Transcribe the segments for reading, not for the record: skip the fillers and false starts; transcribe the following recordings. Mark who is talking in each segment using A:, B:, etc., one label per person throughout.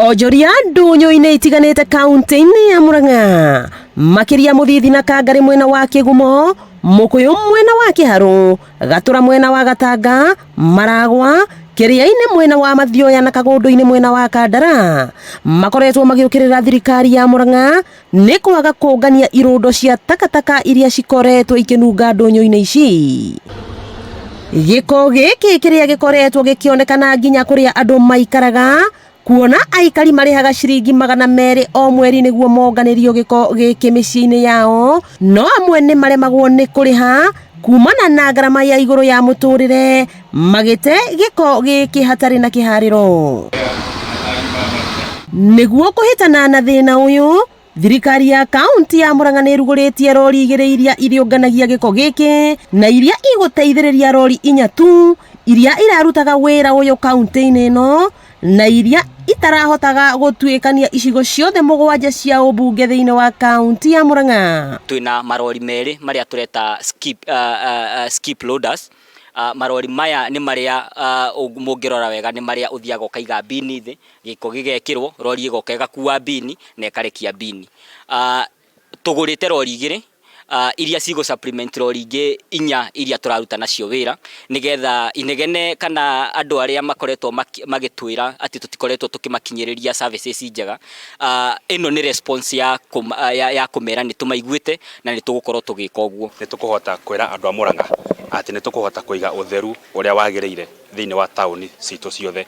A: Ojoria ndunyu-ini itiganite kaunti-ini ya Murang'a makiria Muthithi na Kangari mwena wa Kigumo, Mukuyu mwena wa Kiharu, Gatura mwena wa Gatanga, Maragwa, Kiria-ini mwena wa Mathioya na Kagundu-ini mwena wa Kandara makoretwo magiukirira thirikari ya Murang'a ni kwaga kungania irundo cia takataka iria cikoretwo ikinunga ndunyu-ini ici. Giko giki kiria gikoretwo gikionekana nginya kuria andu maikaraga, kuona aikari marihaga ciringi 200 o mweri niguo monganirio giko giki micii-ini yao, no amwe ni maremagwo ni kuriha kumana na garama ya iguru ya muturire, magite giko giki hatari na kihariro. Niguo kuhitana na thina uyu, thirikari ya kaunti ya Murang'a ni ruguritie rori igiri iria iriunganagia giko giki na iria iguteithiriria rori 4 tu iria irarutaga wira uyu kaunti-ini ino na iria itarahotaga gutwikania icigo ciothe 7 cia ubunge thiini wa kaunti ya Murang'a.
B: Twina marori meri maria tureta skip loaders. Marori maya ni maria mungirora wega ni maria uthiaga ukaiga bini thi, giko gigekirwo, rori igoka igakua bini na ikarekia bini. Tugurite rori igiri iria cigo supplement rori ingi 4 iria turaruta nacio wira nigetha inegene kana andu aria makoretwo magitwira ati tutikoretwo tukimakinyiriria services njega. Ino ni response ya kumera ni tumaiguite na ni tugukorwo tugika uguo.
C: Ni tukuhota kwira andu a Murang'a ati ni tukuhota kuiga utheru uria wagiriire thiini wa tauni citu ciothe.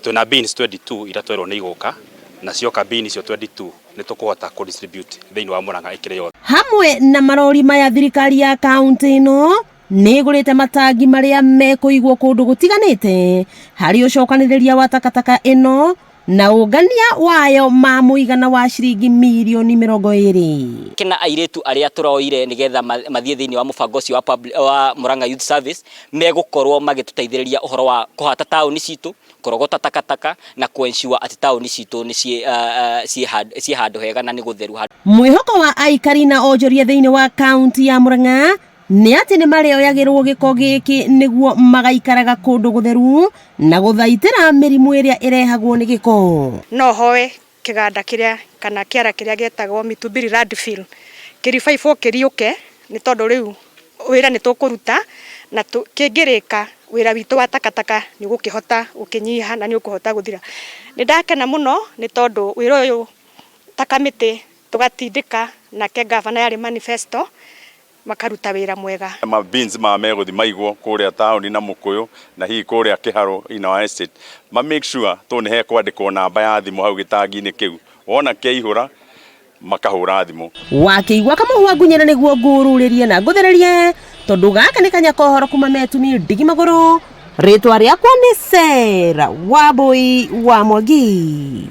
C: Twina bins 22 ira twerwo ni iguka na cio kabini cio 22 ni tukuhota ku distribute thiini wa Murang'a ikire yothe.
A: Hamwe na marori maya thirikari ya kaunti ino ni igurite matangi maria mekuigwo kundu gutiganite hari ucokanithiria wa takataka ino na ungania wayo ma muigana wa ciringi milioni 20.
B: Kina airetu aria turoire nigetha mathie thiini wa mubango cio wa Murang'a Youth Service megukorwo magituteithiriria uhoro wa kuhata tauni citu, kurogota takataka na kuensure ati tauni citu ni ci handu hega na ni gutheru.
A: Mwihoko wa aikari na ojoria thiini wa kaunti ya Murang'a ni ati ni marioyagirwo giko giki niguo magaikaraga kundu gutheru na guthaitira mirimu iria irehagwo ni giko.
D: No hoe kiganda kiria kana kiara kiria getagwo Mitubiri Landfill kiribaibwo kiriuke ni tondu riu wira ni tukuruta na kingirika wira witu wa takataka ni gukihota ukinyiha na ni ukuhota guthira. Ni ndakena muno ni tondu wira uyu takamiti tugatindika na ke governor yari manifesto makaruta wira mwega.
C: Bins meguthi maigwo kuria tauni na Mukuyu na hi kuria Kiharu in our estate make sure tone he kwandikwo namba ya thimu hau gitangi-ini kiu wona keihura makahura thimu.
A: Wakiigwa kamuhua ngunyana niguo ngururirie na nguthererie tondu gaka ni kanya kohoro kuma metumi ndigi maguru. Ritwa riakwa ni Sera Wambui wa Mwangi.